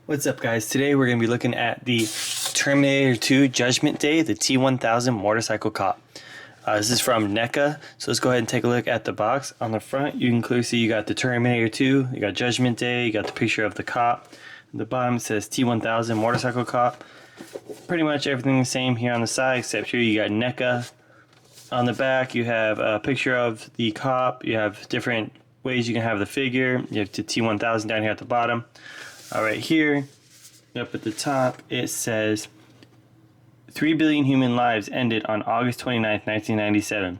What's up, guys? Today we're going to be looking at the Terminator 2 Judgment Day, the T-1000 motorcycle cop. This is from NECA, so let's go ahead and take a look at the box. On the front, you can clearly see you got the Terminator 2, you got Judgment Day, you got the picture of the cop. At the bottom it says T-1000 motorcycle cop. Pretty much everything the same here on the side, except here you got NECA. On the back, you have a picture of the cop. You have different ways you can have the figure. You have the T-1000 down here at the bottom. Right here, up at the top, it says 3 billion human lives ended on August 29th, 1997.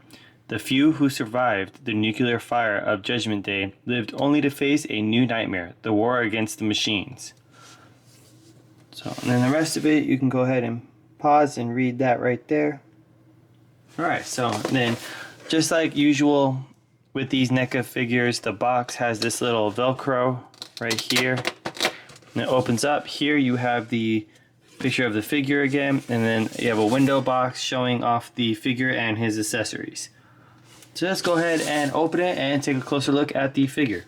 The few who survived the nuclear fire of Judgment Day lived only to face a new nightmare, the war against the machines. So, and then the rest of it, you can go ahead and pause and read that right there. Alright, so then, just like usual with these NECA figures, the box has this little Velcro right here. And it opens up. Here you have the picture of the figure again, and then you have a window box showing off the figure and his accessories. So let's go ahead and open it and take a closer look at the figure.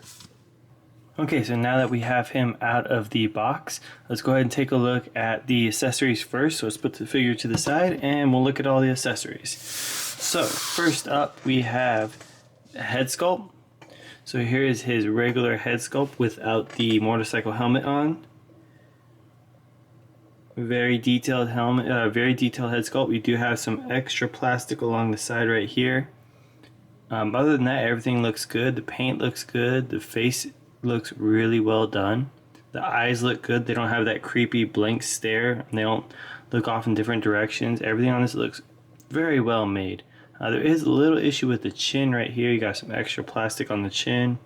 Okay, so now that we have him out of the box, let's go ahead and take a look at the accessories first. So let's put the figure to the side and we'll look at all the accessories. So first up we have a head sculpt. So here is his regular head sculpt without the motorcycle helmet on. Very detailed helmet, very detailed head sculpt. We do have some extra plastic along the side right here. Other than that, everything looks good. The paint looks good. The face looks really well done. The eyes look good. They don't have that creepy blank stare. And they don't look off in different directions. Everything on this looks very well made. There is a little issue with the chin right here. You got some extra plastic on the chin.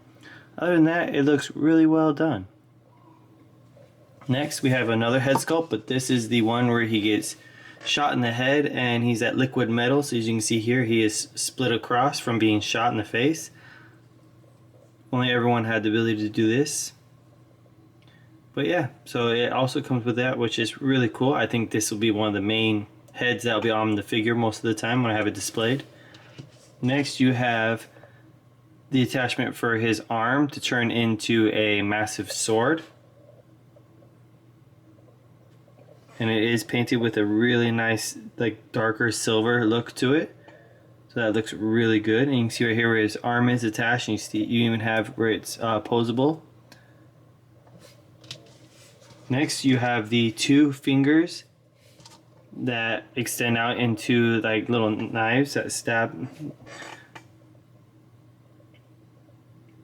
Other than that, it looks really well done. Next, we have another head sculpt, but this is the one where he gets shot in the head and he's at liquid metal. So as you can see here, he is split across from being shot in the face. Only everyone had the ability to do this. But yeah, so it also comes with that, which is really cool. I think this will be one of the main heads that will be on the figure most of the time when I have it displayed. Next, you have the attachment for his arm to turn into a massive sword. And it is painted with a really nice, like, darker silver look to it. So that looks really good. And you can see right here where his arm is attached, and you even have where it's posable. Next, you have the two fingers that extend out into like little knives that stab.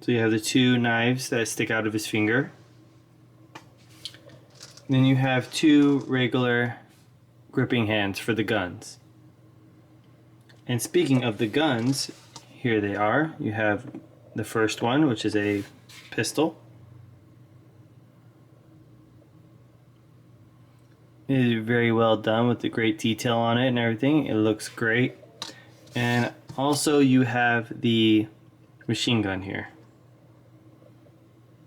So you have the two knives that stick out of his finger. Then you have two regular gripping hands for the guns. And speaking of the guns, here they are. You have the first one, which is a pistol. It is very well done with the great detail on it and everything. It looks great. And also you have the machine gun here,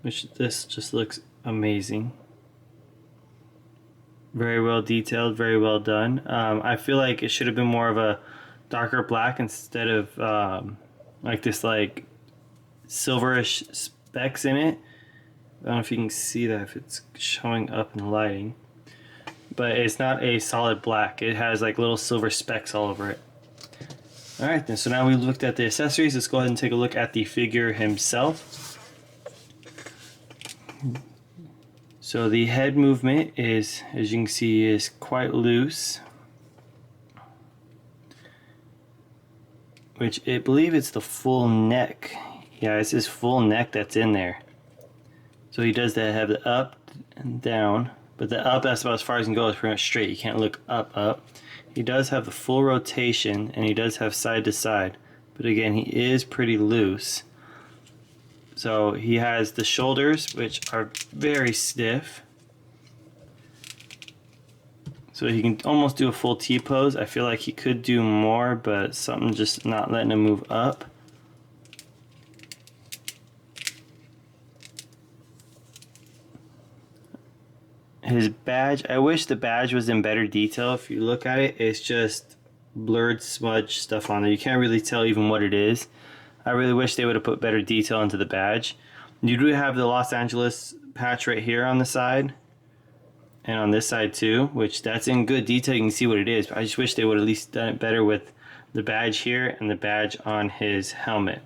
which this just looks amazing. Very well detailed, very well done. I feel like it should have been more of a darker black instead of like this like silverish specks in it. I don't know if you can see that, if it's showing up in the lighting. But it's not a solid black. It has like little silver specks all over it. Alright then, so now we looked at the accessories. Let's go ahead and take a look at the figure himself. So the head movement is, as you can see, is quite loose. Which I believe it's the full neck. Yeah, it's his full neck that's in there. So he does that, have the up and down. But the up, that's about as far as you can go. It's pretty much straight. You can't look up. He does have the full rotation, and he does have side to side. But again, he is pretty loose. So he has the shoulders, which are very stiff. So he can almost do a full T-pose. I feel like he could do more, but something just not letting him move up. His badge, I wish the badge was in better detail. If you look at it, it's just blurred smudge stuff on there. You can't really tell even what it is. I really wish they would have put better detail into the badge. You do have the Los Angeles patch right here on the side. and on this side too, which that's in good detail. You can see what it is, but I just wish they would at least done it better with the badge here and the badge on his helmet.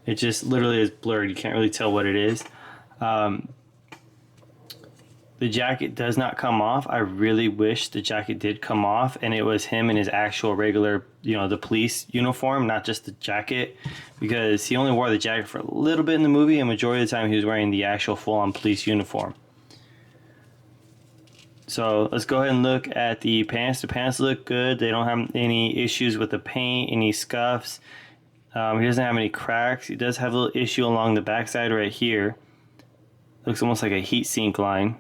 It just literally is blurred. You can't really tell what it is. The jacket does not come off. I really wish the jacket did come off and it was him in his actual regular, you know, the police uniform, not just the jacket, because he only wore the jacket for a little bit in the movie, and majority of the time he was wearing the actual full-on police uniform. So let's go ahead and look at the pants. The pants look good. They don't have any issues with the paint, any scuffs. He doesn't have any cracks. He does have a little issue along the backside right here. Looks almost like a heat sink line.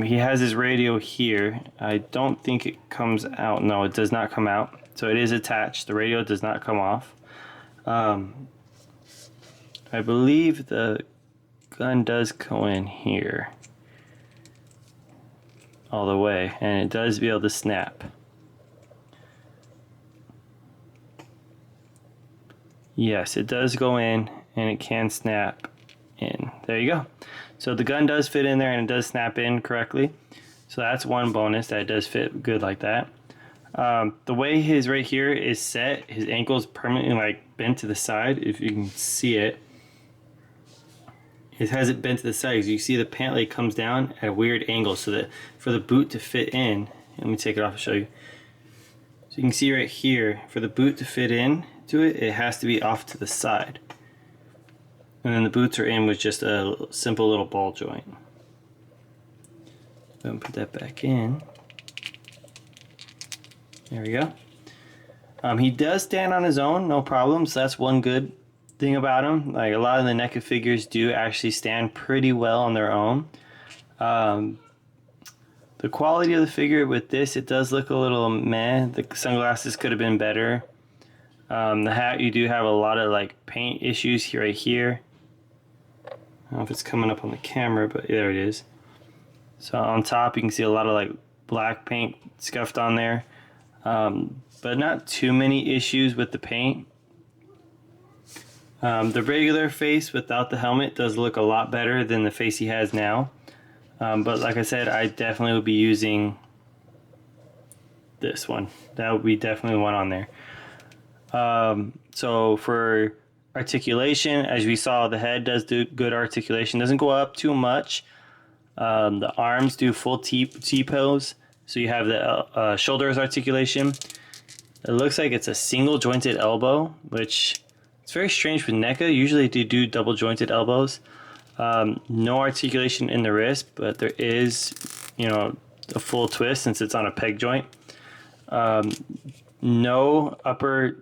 He has his radio here. I don't think it comes out. No, it does not come out. So it is attached. The radio does not come off. I believe the gun does go in here all the way, and it does be able to snap. Yes, it does go in, and it can snap in. There you go. So the gun does fit in there, and it does snap in correctly. So that's one bonus, that it does fit good like that. The way his right here is set, his ankle is permanently like bent to the side. If you can see it, it has it bent to the side. You see the pant leg comes down at a weird angle, so that for the boot to fit in, let me take it off and show you. So you can see right here, for the boot to fit in to it, it has to be off to the side. And then the boots are in with just a simple little ball joint. Go and put that back in. There we go. He does stand on his own, no problem. So that's one good thing about him. Like a lot of the NECA figures do actually stand pretty well on their own. The quality of the figure with this, it does look a little meh. The sunglasses could have been better. The hat, you do have a lot of like paint issues here, right here. I don't know if it's coming up on the camera, but there it is. So on top you can see a lot of like black paint scuffed on there, but not too many issues with the paint. The regular face without the helmet does look a lot better than the face he has now, but like I said, I definitely would be using this one. That would be definitely one on there. So for articulation, as we saw, the head does do good articulation. Doesn't go up too much. The arms do full T-pose. So you have the shoulders articulation. It looks like it's a single jointed elbow, which it's very strange with NECA. Usually they do double jointed elbows. No articulation in the wrist, but there is, you know, a full twist since it's on a peg joint. No upper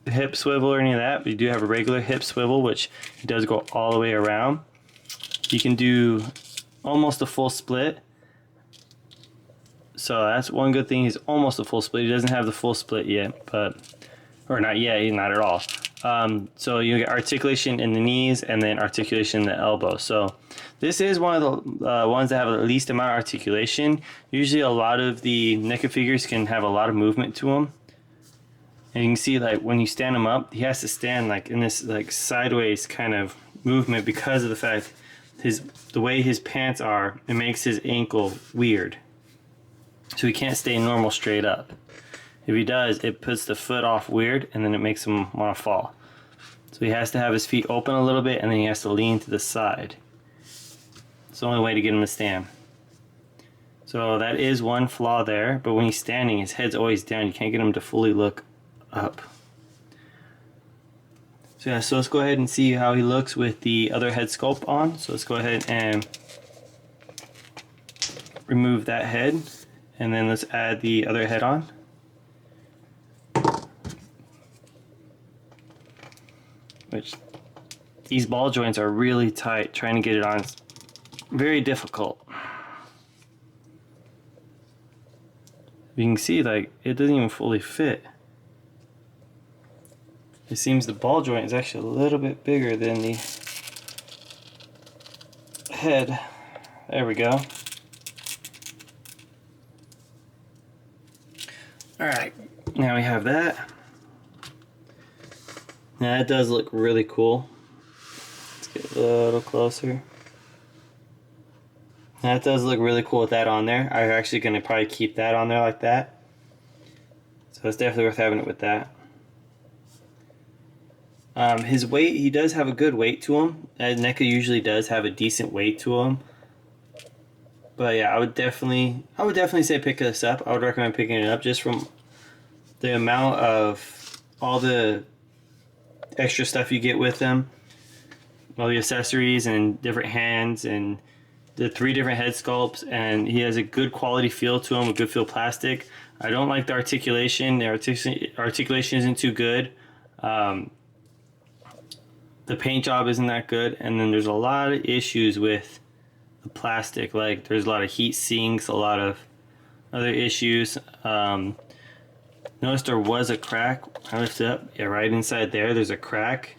hip swivel or any of that, but you do have a regular hip swivel, which does go all the way around. You can do almost a full split. So that's one good thing. He's almost a full split. He doesn't have the full split yet, but or not yet, not at all. So you get articulation in the knees and then articulation in the elbow. So this is one of the ones that have the least amount of articulation. Usually a lot of the NECA figures can have a lot of movement to them. And you can see like when you stand him up, he has to stand like in this like sideways kind of movement because of the fact the way his pants are, it makes his ankle weird. So he can't stay normal straight up. If he does, it puts the foot off weird and then it makes him want to fall. So he has to have his feet open a little bit and then he has to lean to the side. It's the only way to get him to stand. So that is one flaw there, but when he's standing, his head's always down. You can't get him to fully look up. So yeah, so let's go ahead and see how he looks with the other head sculpt on. So let's go ahead and remove that head, and then let's add the other head on. Which these ball joints are really tight. Trying to get it on is very difficult. You can see like it doesn't even fully fit. It seems the ball joint is actually a little bit bigger than the head. There we go. Alright, now we have that. Now that does look really cool. Let's get a little closer. That does look really cool with that on there. I'm actually going to probably keep that on there like that. So it's definitely worth having it with that. His weight, he does have a good weight to him. NECA usually does have a decent weight to him. But yeah, I would definitely say pick this up. I would recommend picking it up just from the amount of all the extra stuff you get with them, all the accessories and different hands and the 3 different head sculpts, and he has a good quality feel to him, a good feel plastic. I don't like the articulation. The articulation isn't too good. The paint job isn't that good, and then there's a lot of issues with the plastic. Like there's a lot of heat sinks, a lot of other issues. Notice there was a crack. I lifted up, yeah, right inside there. There's a crack.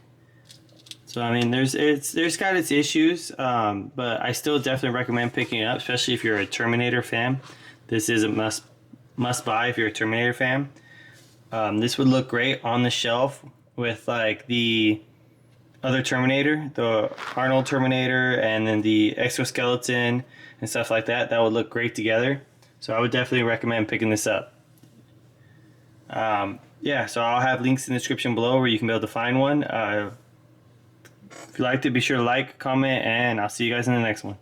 So I mean, there's got its issues, but I still definitely recommend picking it up, especially if you're a Terminator fan. This is a must buy if you're a Terminator fan. This would look great on the shelf with like the other Terminator, the Arnold Terminator, and then the exoskeleton and stuff like that. That would look great together. So I would definitely recommend picking this up. Yeah, so I'll have links in the description below where you can be able to find one. If you liked it, be sure to like, comment, and I'll see you guys in the next one.